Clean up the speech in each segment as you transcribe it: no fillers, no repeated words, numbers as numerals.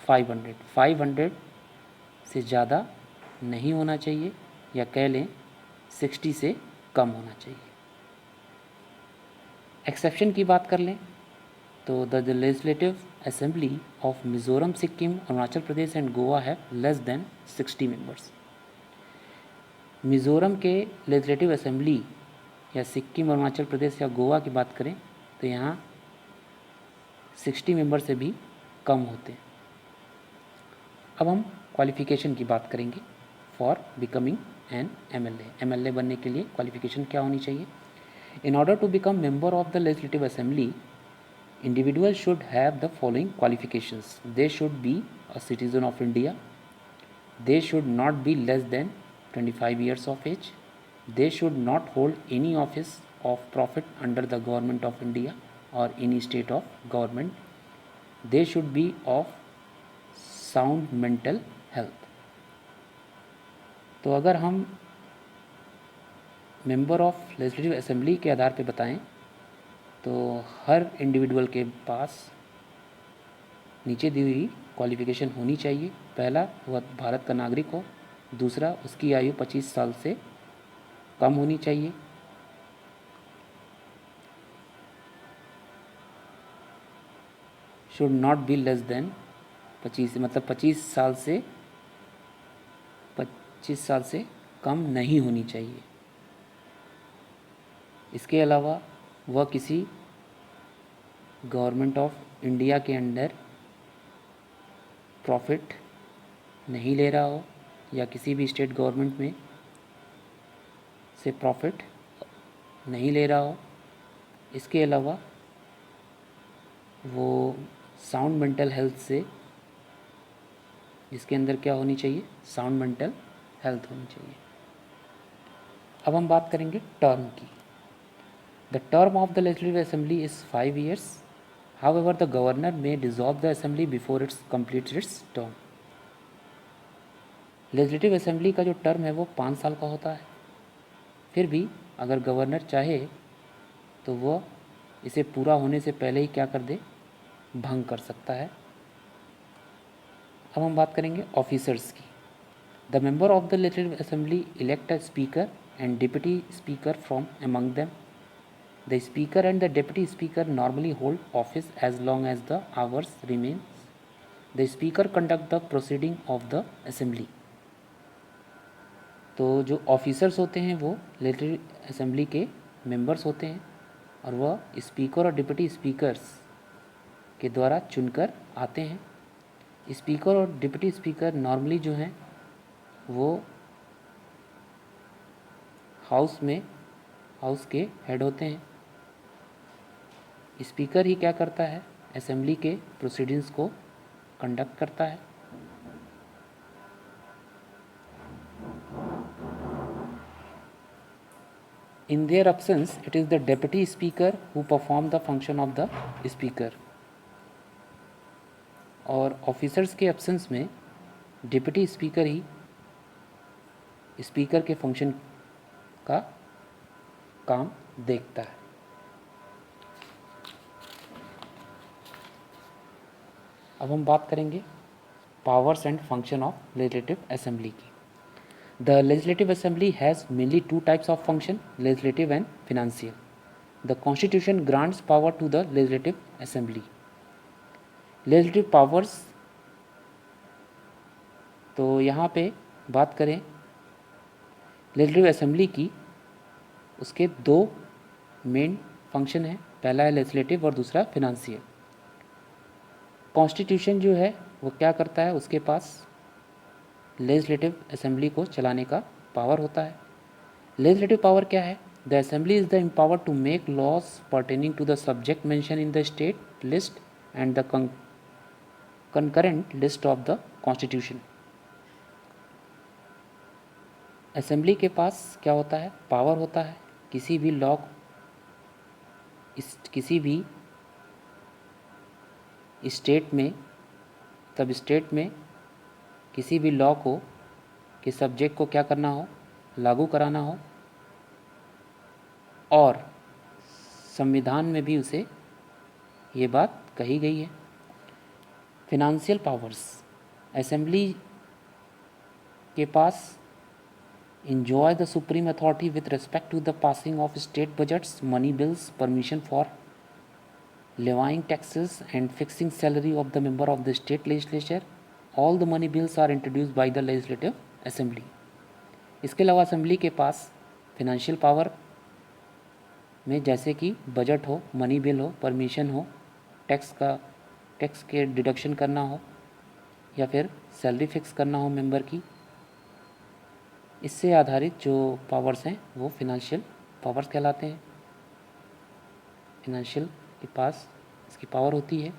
500 से ज़्यादा नहीं होना चाहिए, या कह लें 60 से कम होना चाहिए। एक्सेप्शन की बात कर लें तो the legislative assembly of Mizoram, Sikkim, Arunachal Pradesh and Goa है लेस देन 60 मेंबर्स। मिज़ोरम के लेजिस्लेटिव असेंबली या सिक्किम, अरुणाचल प्रदेश या गोवा की बात करें तो यहाँ 60 मेंबर से भी कम होते हैं। अब हम क्वालिफ़िकेशन की बात करेंगे for becoming an MLA. MLA बनने के लिए क्वालिफ़िकेशन क्या होनी चाहिए? In order to become member of the legislative assembly, individual should have the following qualifications. They should be a citizen of India. They should not be less than 25 years of age. They should not hold any office of profit under the government of India or any state of government. They should be of sound mental health. तो अगर हम member of legislative assembly के आधार पे बताएं तो हर individual के पास नीचे दी हुई क्वालिफ़िकेशन होनी चाहिए। पहला, वह भारत का नागरिक हो। दूसरा, उसकी आयु 25 साल से कम होनी चाहिए। Should not be less then 25, मतलब 25 साल से कम नहीं होनी चाहिए। इसके अलावा वह किसी गवर्नमेंट ऑफ इंडिया के अंडर प्रॉफिट नहीं ले रहा हो या किसी भी स्टेट गवर्नमेंट में से प्रॉफिट नहीं ले रहा हो। इसके अलावा वो साउंड मेंटल हेल्थ से, इसके अंदर क्या होनी चाहिए? साउंड मेंटल हेल्थ होनी चाहिए। अब हम बात करेंगे टर्म की। The term of the legislative assembly is 5 years. However, the governor may dissolve the assembly before it completes its term. Legislative assembly का जो टर्म है वो 5 साल का होता है। फिर भी अगर गवर्नर चाहे तो वह इसे पूरा होने से पहले ही क्या कर दे? भंग कर सकता है। अब हम बात करेंगे ऑफिसर्स की। The member of the legislative assembly elect a speaker and deputy speaker from among them. The speaker and the deputy speaker normally hold office as long as the hours remains. The speaker conduct the proceeding of the assembly. तो जो officers होते हैं वो legislative assembly के members होते हैं और वह स्पीकर और डिप्टी स्पीकर्स के द्वारा चुनकर आते हैं। स्पीकर और डिप्टी स्पीकर नॉर्मली जो हैं वो हाउस के हेड होते हैं। स्पीकर ही क्या करता है? असेंबली के प्रोसीडिंग्स को कंडक्ट करता है। In their absence it is the deputy speaker who perform the function of the speaker. और ऑफिसर्स के एब्सेंस में डिप्टी स्पीकर ही स्पीकर के फंक्शन का काम देखता है। अब हम बात करेंगे powers and function of legislative assembly की। The legislative assembly has mainly 2 types of function, legislative and financial. The constitution grants power to the legislative assembly. Legislative powers, तो यहाँ पे बात करें लेजिस्लेटिव असेंबली की, उसके 2 मेन फंक्शन हैं। पहला है लेजिस्लेटिव और दूसरा फिनेंशियल। कॉन्स्टिट्यूशन जो है वो क्या करता है? उसके पास लेजिस्लेटिव असेंबली को चलाने का पावर होता है। लेजिस्लेटिव पावर क्या है? The assembly is the empower to make laws pertaining to the subject mention in the state list and the concurrent list of the constitution. Assembly के पास क्या होता है? पावर होता है किसी भी लॉ, किसी भी स्टेट में, तब स्टेट में किसी भी लॉ को के सब्जेक्ट को क्या करना हो? लागू कराना हो, और संविधान में भी उसे ये बात कही गई है। फिनेंशियल पावर्स, असेंबली के पास enjoy the supreme authority with respect to the passing of state budgets, money bills, permission for levying taxes and fixing salary of the member of the state legislature. All the money bills are introduced by the legislative assembly. इसके अलावा assembly के पास financial power में जैसे कि budget हो, money bill हो, permission हो, tax के डिडक्शन करना हो या फिर सैलरी फिक्स करना हो मेंबर की, इससे आधारित जो पावर्स हैं वो फिनेंशियल पावर्स कहलाते हैं। फिनेंशियल के पास इसकी पावर होती है।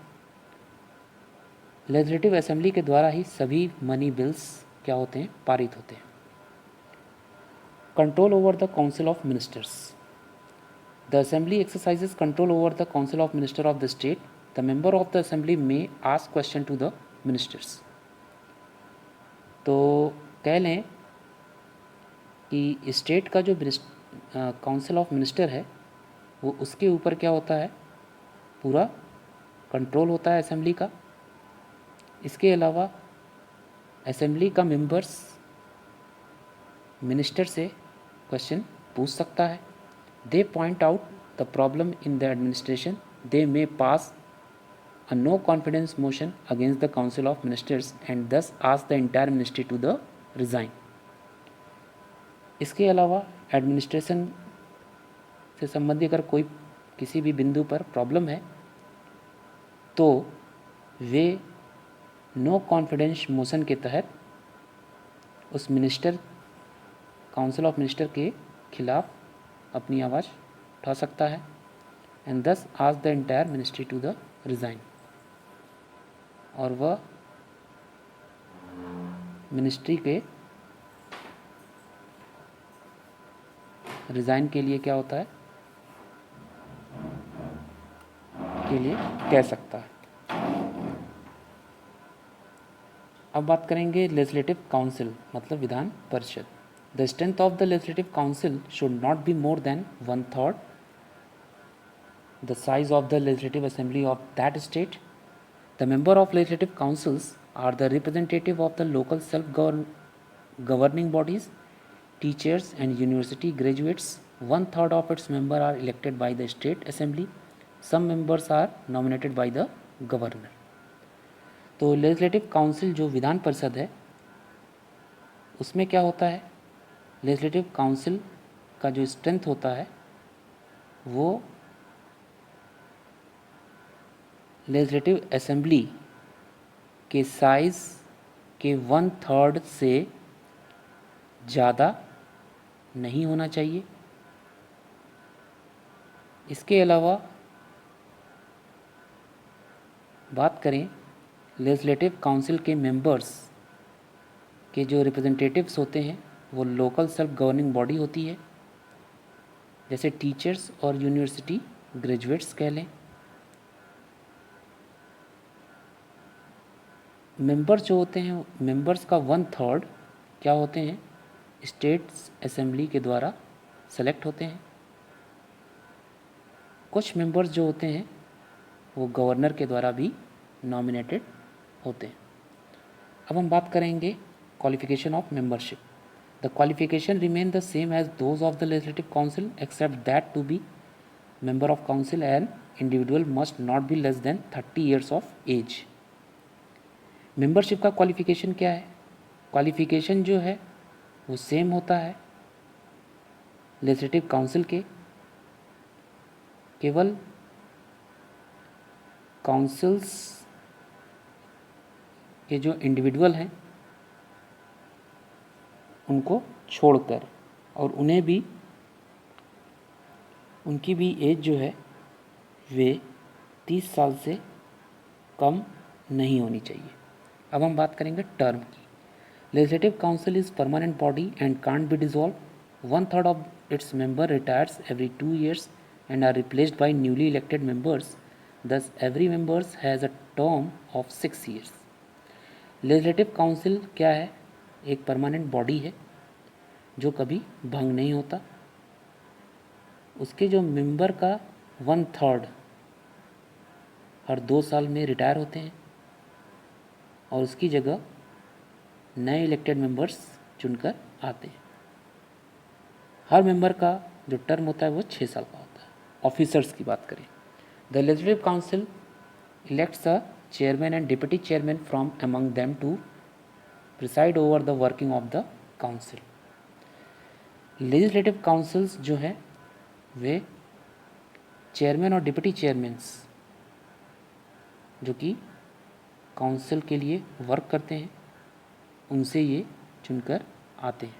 लेजिस्लेटिव असेंबली के द्वारा ही सभी मनी बिल्स क्या होते हैं, पारित होते हैं। Control over the council of ministers, the assembly exercises control over the council of minister of the state. The member of the assembly may ask question to the ministers. तो कह लें कि स्टेट का जो काउंसिल ऑफ मिनिस्टर है वो उसके ऊपर क्या होता है, पूरा कंट्रोल होता है असेंबली का। इसके अलावा असेंबली का मेंबर्स मिनिस्टर से क्वेश्चन पूछ सकता है। They point out the problem in the administration, they may pass a no confidence motion against the council of ministers and thus ask the entire ministry to the resign. इसके अलावा administration से संबंधित अगर कोई किसी भी बिंदु पर प्रॉब्लम है तो वे नो कॉन्फिडेंस मोशन के तहत उस मिनिस्टर काउंसिल ऑफ मिनिस्टर के खिलाफ अपनी आवाज़ उठा सकता है। And thus ask the entire ministry to the resign, और वह मिनिस्ट्री के रिज़ाइन के लिए क्या होता है, के लिए कह सकता है। अब बात करेंगे लेजिस्लेटिव काउंसिल मतलब विधान परिषद। The strength of the legislative council should not be more than 1/3 the size of the legislative assembly of that state. The member of legislative councils are the representative of the local self governing bodies, teachers and university graduates. 1/3 of its members are elected by the state assembly. Some members are nominated by the governor. तो legislative council जो विधान परिषद है उसमें क्या होता है, legislative council का जो strength होता है वो लेजिस्लेटिव असेंबली के साइज़ के 1/3 से ज़्यादा नहीं होना चाहिए। इसके अलावा बात करें लेजिस्लेटिव काउंसिल के मेंबर्स के जो रिप्रेजेंटेटिव्स होते हैं वो लोकल सेल्फ गवर्निंग बॉडी होती है, जैसे टीचर्स और यूनिवर्सिटी ग्रेजुएट्स कह लें। मेंबर्स जो होते हैं, मेंबर्स का 1/3 क्या होते हैं, स्टेट्स असेंबली के द्वारा सेलेक्ट होते हैं। कुछ मेंबर्स जो होते हैं वो गवर्नर के द्वारा भी नॉमिनेटेड होते हैं। अब हम बात करेंगे qualification of membership. The qualification remain the same as those of the legislative council except that to be member of council an individual must not be less than 30 years of age. Membership का qualification क्या है, qualification जो है वो same होता है legislative council के, केवल काउंसिल्स के जो इंडिविजुअल हैं उनको छोड़कर, और उन्हें भी उनकी भी एज जो है वे 30 साल से कम नहीं होनी चाहिए। अब हम बात करेंगे टर्म की। Legislative council is permanent body and can't be dissolve. 1/3 of its member retires every 2 years and are replaced by newly elected members. Thus, every member has a term of 6 years. Legislative council क्या है, एक permanent body है जो कभी भंग नहीं होता। उसके जो मेंबर का 1/3 हर 2 साल में रिटायर होते हैं और उसकी जगह नए इलेक्टेड मेंबर्स चुनकर आते हैं। हर मेंबर का जो टर्म होता है वो 6 साल का होता है। ऑफिसर्स की बात करें, the legislative council elects a chairman and deputy chairman from among them to preside over the working of the council. Legislative councils जो है वे चेयरमैन और डिप्टी चेयरमैन्स जो कि काउंसिल के लिए वर्क करते हैं उनसे ये चुनकर आते हैं।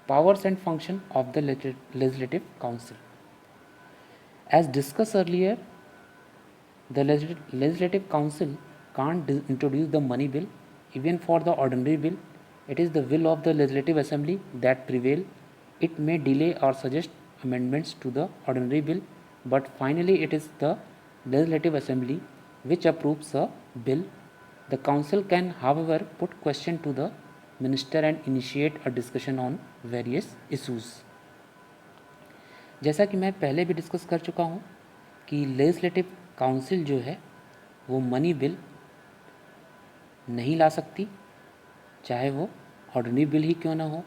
Powers and function of the legislative council, as discuss earlier, the legislative council can't introduce the money bill even for the ordinary bill. It is the will of the legislative assembly that prevail. It may delay or suggest amendments to the ordinary bill, but finally it is the legislative assembly which approves a bill. The council can however put question to the minister and initiate a discussion on various issues. जैसा कि मैं पहले भी discuss कर चुका हूँ कि legislative council जो है वो मनी बिल नहीं ला सकती, चाहे वो ऑर्डिनरी बिल ही क्यों ना हो।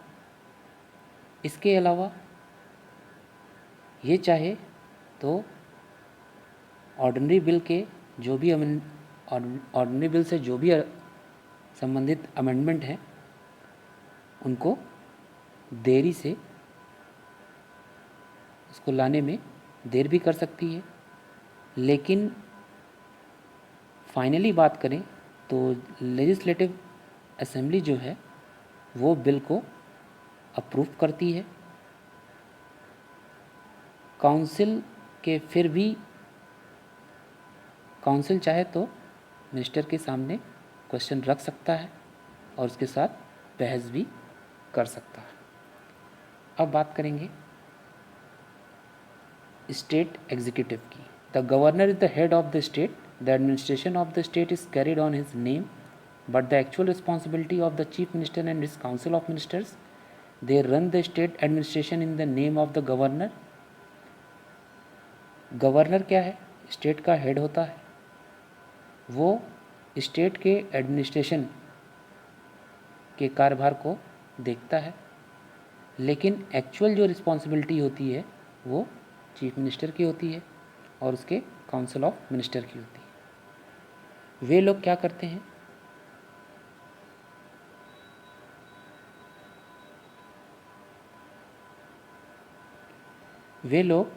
इसके अलावा ये चाहे तो ऑर्डिनरी बिल के जो भी ऑर्डिनरी बिल से जो भी संबंधित अमेंडमेंट हैं उनको देरी से उसको लाने में देर भी कर सकती है। लेकिन फाइनली बात करें तो लेजिस्लेटिव असेंबली जो है वो बिल को अप्रूव करती है। काउंसिल के फिर भी काउंसिल चाहे तो मिनिस्टर के सामने क्वेश्चन रख सकता है और उसके साथ बहस भी कर सकता है। अब बात करेंगे स्टेट एग्जीक्यूटिव की। The governor is the head of the state. The administration of the state is carried on his name, but the actual responsibility of the chief minister and his council of ministers, they run the state administration in the name of the governor. Governor क्या है? State का head होता है, वो state के administration के कार्यभार को देखता है, लेकिन एक्चुअल जो रिस्पॉन्सिबिलिटी होती है वो चीफ मिनिस्टर की होती है और उसके काउंसिल ऑफ मिनिस्टर की होती है। वे लोग क्या करते हैं? वे लोग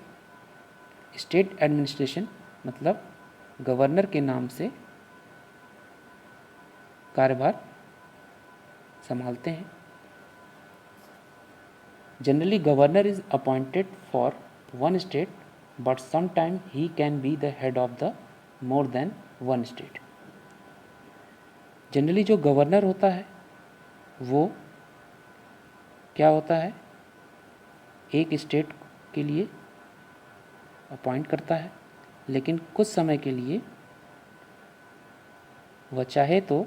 स्टेट एडमिनिस्ट्रेशन मतलब गवर्नर के नाम से कार्यभार संभालते हैं। Generally governor is appointed for one state, but sometime he can be the head of the more than one state. Generally जो गवर्नर होता है वो क्या होता है? एक स्टेट के लिए अपॉइंट करता है, लेकिन कुछ समय के लिए वह चाहे तो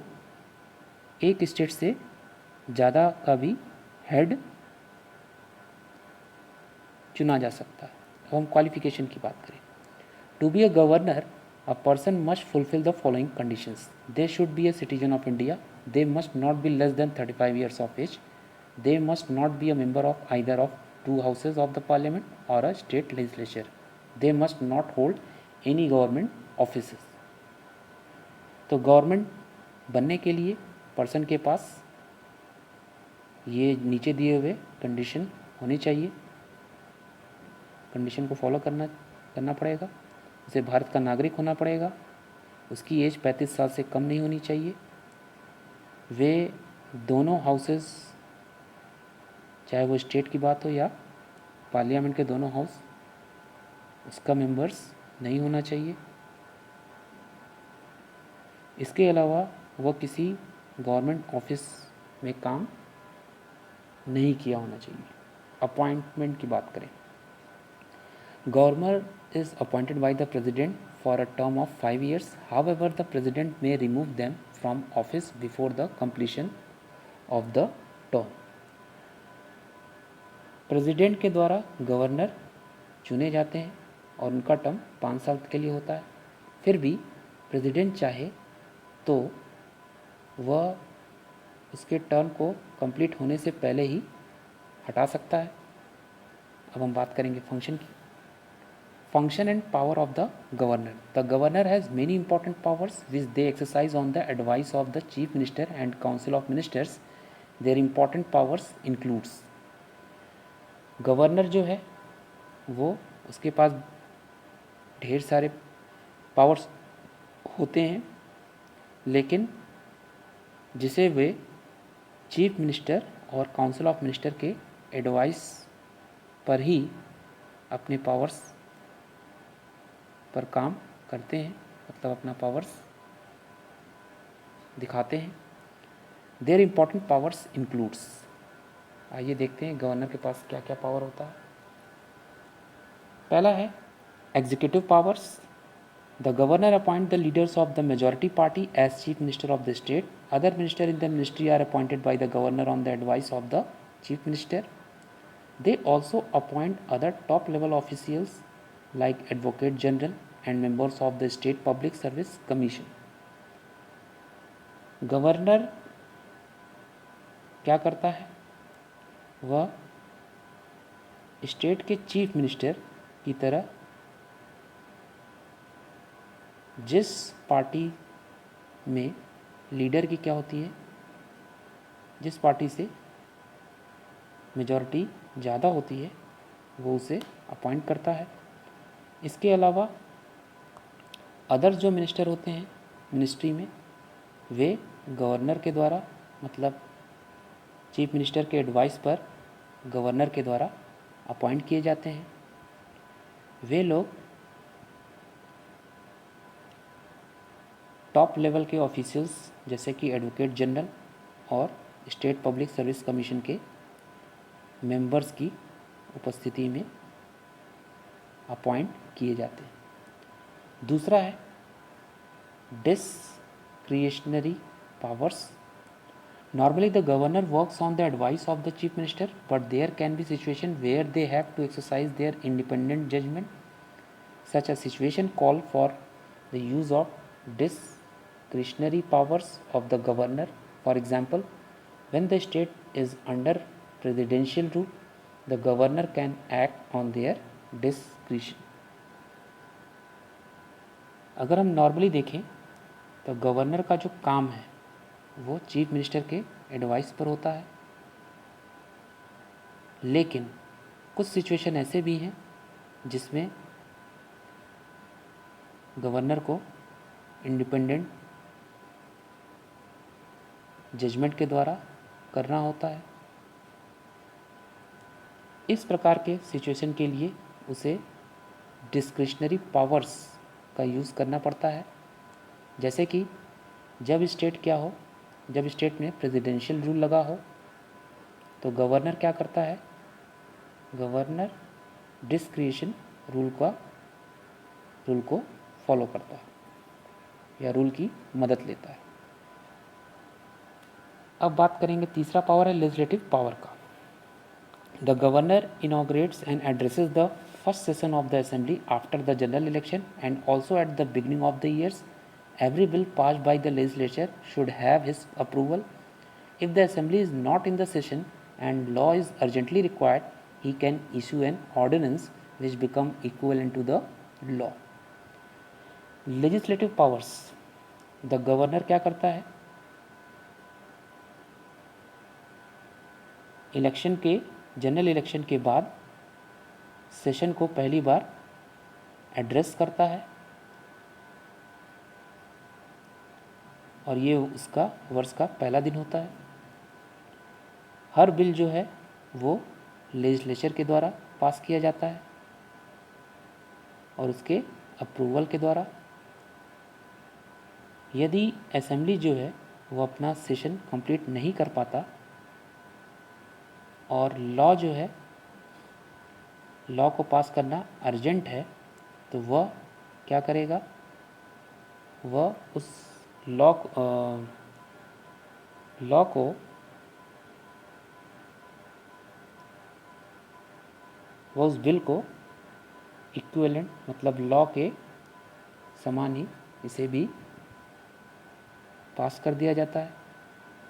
एक स्टेट से ज़्यादा का भी हेड चुना जा सकता है। अब हम क्वालिफिकेशन की बात करें। To be a governor, a person must fulfill the following conditions. They should be a citizen of India. They must not be less than 35 years of age. They must not be a member of either of two houses of the parliament or a state legislature. They must not hold any government offices. तो government बनने के लिए person के पास ये नीचे दिए हुए condition होनी चाहिए। कंडीशन को फॉलो करना पड़ेगा। उसे भारत का नागरिक होना पड़ेगा। उसकी एज 35 साल से कम नहीं होनी चाहिए। वे दोनों हाउसेस, चाहे वो स्टेट की बात हो या पार्लियामेंट के दोनों हाउस, उसका मेंबर्स नहीं होना चाहिए। इसके अलावा वह किसी गवर्नमेंट ऑफिस में काम नहीं किया होना चाहिए। अपॉइंटमेंट की बात करें, governor is appointed by the president for a term of 5 years. However, the president may remove them from office before the completion of the term. President के द्वारा गवर्नर चुने जाते हैं और उनका टर्म 5 साल के लिए होता है। फिर भी प्रेसिडेंट चाहे तो वह उसके टर्म को कंप्लीट होने से पहले ही हटा सकता है। अब हम बात करेंगे फंक्शन की। Function and power of the governor. The governor has many important powers which they exercise on the advice of the chief minister and council of ministers. There important powers includes. Governor जो है वो उसके पास ढेर सारे powers होते हैं, लेकिन जिसे वे चीफ मिनिस्टर और काउंसिल ऑफ मिनिस्टर के एडवाइस पर ही अपने पावर्स पर काम करते हैं, मतलब अपना पावर्स दिखाते हैं। There important powers includes. आइए देखते हैं गवर्नर के पास क्या क्या पावर होता है। पहला है executive powers. The governor appoints the leaders of the majority party as chief minister of the state. Other ministers in the ministry are appointed by the governor on the advice of the chief minister. They also appoint other top level officials like advocate general and members of the state public service commission. Governor क्या करता है? वह state के chief minister की तरह जिस party में leader की क्या होती है, जिस पार्टी से मेजॉरिटी ज़्यादा होती है, वो उसे अपॉइंट करता है। इसके अलावा अदर जो मिनिस्टर होते हैं मिनिस्ट्री में, वे गवर्नर के द्वारा, मतलब चीफ मिनिस्टर के एडवाइस पर गवर्नर के द्वारा अपॉइंट किए जाते हैं। वे लोग टॉप लेवल के ऑफिशियल्स जैसे कि एडवोकेट जनरल और स्टेट पब्लिक सर्विस कमीशन के मेंबर्स की उपस्थिति में अपॉइंट किए जाते हैं। दूसरा है discretionary powers. Normally the governor works on the advice of the chief minister, but there can be situation where they have to exercise their independent judgment. Such a situation call for the use of discretionary powers of the governor. For example, when the state is under presidential rule, the governor can act on their discretion. अगर हम normally देखें तो governor का जो काम है वो chief minister के एडवाइस पर होता है, लेकिन कुछ सिचुएशन ऐसे भी हैं जिसमें गवर्नर को इंडिपेंडेंट जजमेंट के द्वारा करना होता है। इस प्रकार के सिचुएशन के लिए उसे डिस्क्रिशनरी पावर्स का यूज़ करना पड़ता है। जैसे कि जब स्टेट में प्रेसिडेंशियल रूल लगा हो तो गवर्नर क्या करता है? गवर्नर डिस्क्रिशन रूल को फॉलो करता है या रूल की मदद लेता है। अब बात करेंगे तीसरा पावर है लेजिस्लेटिव पावर का। The governor inaugurates and addresses the first session of the assembly after the general election and also at the beginning of the years. Every bill passed by the legislature should have his approval. If the assembly is not in the session and law is urgently required, he can issue an ordinance which become equivalent to the law. Legislative powers, the governor क्या करता है? General election के बाद session को पहली बार address करता है और ये उसका वर्ष का पहला दिन होता है। हर बिल जो है वो लेजिस्लेचर के द्वारा पास किया जाता है और उसके अप्रूवल के द्वारा। यदि असेंबली जो है वो अपना सेशन कंप्लीट नहीं कर पाता और लॉ को पास करना अर्जेंट है, तो वह क्या करेगा? वह उस लॉ को वह उस बिल को इक्विवेलेंट, मतलब लॉ के समान ही इसे भी पास कर दिया जाता है।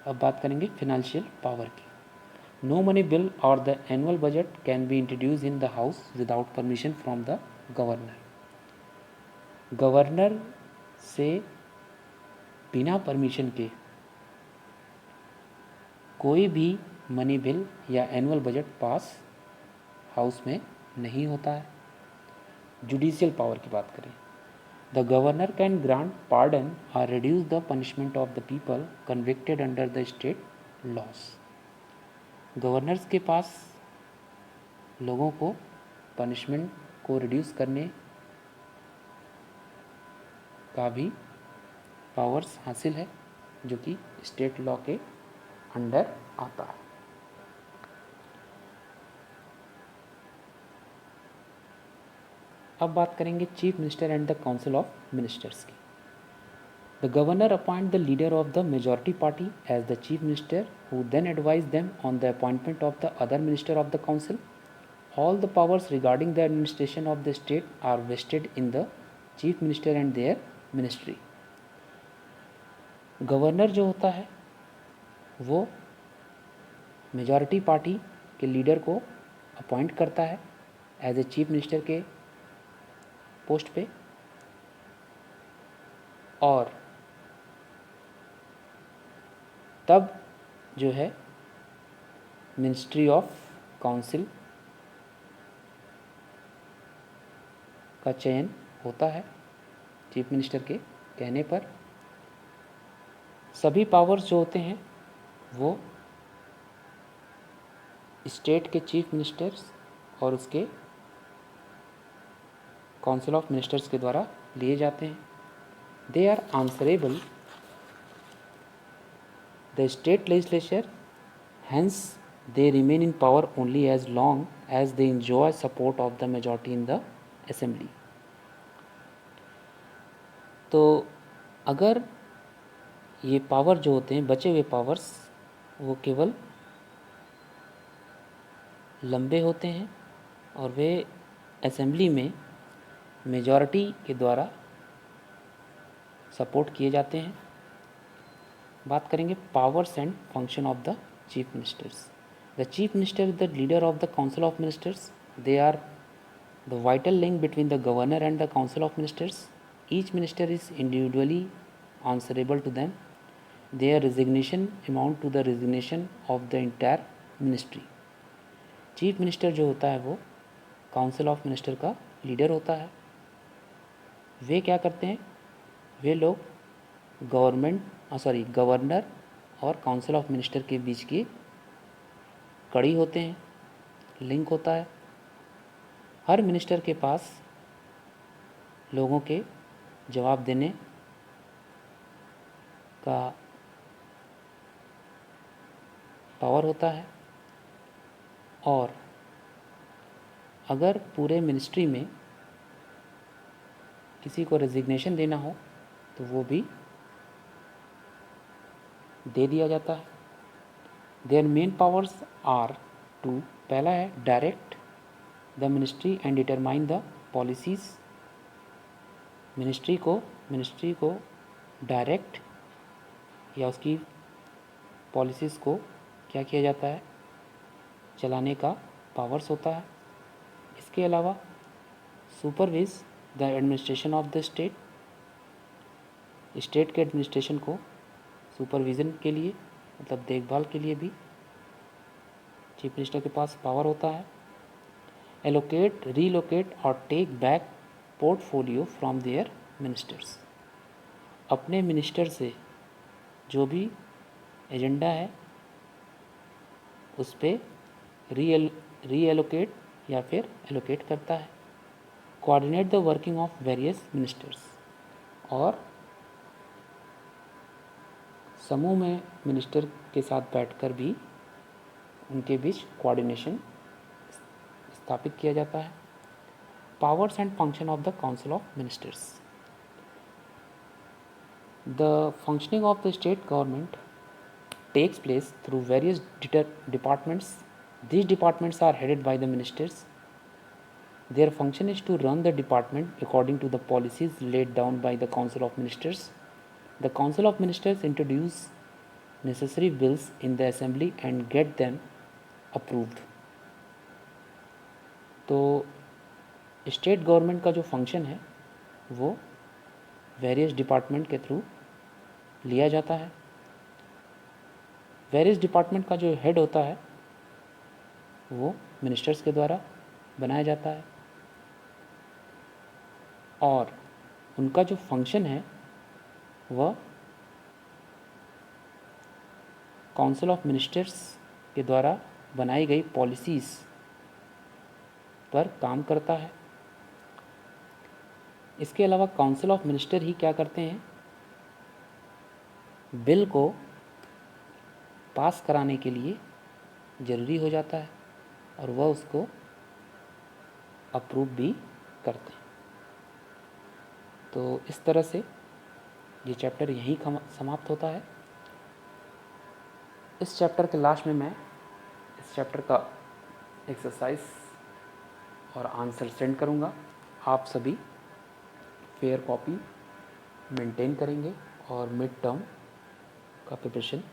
अब बात करेंगे फिनेंशियल पावर की। नो मनी बिल और the annual budget can be introduce in the house without permission from the governor. Governor से बिना परमिशन के कोई भी मनी बिल या एनुअल बजट पास हाउस में नहीं होता है। जुडिशियल पावर की बात करें, the governor can grant pardon और reduce the punishment of the people convicted under the state laws. Governors के पास लोगों को पनिशमेंट को रिड्यूस करने का भी पावर्स हासिल है, जो कि स्टेट लॉ के अंडर आता है। अब बात करेंगे chief minister and the council of ministers की। The governor appoint the leader of the majority party as the chief minister who then advise them on the appointment of the other minister of the council. All the powers regarding the administration of the state are vested in the chief minister and their ministry. Governor जो होता है वो majority party के leader को appoint करता है as a chief minister के post पे, और तब जो है मिनिस्ट्री ऑफ काउंसिल का चयन होता है चीफ मिनिस्टर के कहने पर। सभी पावर्स जो होते हैं वो स्टेट के चीफ मिनिस्टर्स और उसके काउंसिल ऑफ मिनिस्टर्स के द्वारा लिए जाते हैं। They are answerable the state legislature, hence they remain in power only as long as they enjoy support of the majority in the assembly. तो अगर ये पावर जो होते हैं, बचे हुए पावर्स, वो केवल लंबे होते हैं और वे असेंबली में मेजॉरिटी के द्वारा सपोर्ट किए जाते हैं। बात करेंगे powers and function of the chief ministers. The chief minister is the leader of the council of ministers. They are the vital link between the governor and the council of ministers. Each minister is individually answerable to them. Their resignation amount to the resignation of the entire ministry. Chief minister जो होता है वो council of minister का leader होता है। वे क्या करते हैं, वे लोग गवर्नर और काउंसिल ऑफ मिनिस्टर के बीच की कड़ी होते हैं, लिंक होता है। हर मिनिस्टर के पास लोगों के जवाब देने का पावर होता है, और अगर पूरे मिनिस्ट्री में किसी को रेजिग्नेशन देना हो तो वो भी दे दिया जाता है। Their main powers are two, पहला है direct the ministry and determine the policies. Ministry को डायरेक्ट या उसकी पॉलिसीज़ को क्या किया जाता है, चलाने का पावर्स होता है। इसके अलावा supervise the administration of the state, state के एडमिनिस्ट्रेशन को सुपरविज़न के लिए, मतलब देखभाल के लिए भी चीफ मिनिस्टर के पास पावर होता है। एलोकेट, रीलोकेट और take back portfolio from their ministers. अपने मिनिस्टर से जो भी एजेंडा है उस पर रीएलोकेट या फिर एलोकेट करता है। Coordinate the working of various ministers, और समूह में मिनिस्टर के साथ बैठकर भी उनके बीच कोऑर्डिनेशन स्थापित किया जाता है। Powers and function of the Council of Ministers. The functioning of the state government takes place through various departments. These departments are headed by the ministers. Their function is to run the department according to the policies laid down by the Council of Ministers. The Council of Ministers introduce necessary bills in the assembly and get them approved. तो state government का जो function है वो various department के through लिया जाता है। Various department का जो हेड होता है वो मिनिस्टर्स के द्वारा बनाया जाता है और उनका जो फंक्शन है वह काउंसिल ऑफ मिनिस्टर्स के द्वारा बनाई गई पॉलिसीज़ पर काम करता है। इसके अलावा काउंसिल ऑफ मिनिस्टर ही क्या करते हैं, बिल को पास कराने के लिए ज़रूरी हो जाता है और वह उसको अप्रूव भी करते हैं। तो इस तरह से ये चैप्टर यहीं समाप्त होता है। इस चैप्टर के लास्ट में मैं इस चैप्टर का एक्सरसाइज और आंसर सेंड करूँगा। आप सभी फेयर कॉपी मेंटेन करेंगे और मिड टर्म का प्रिपरेशन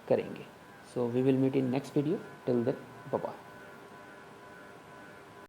करेंगे। So we will meet in next video. Till then bye bye.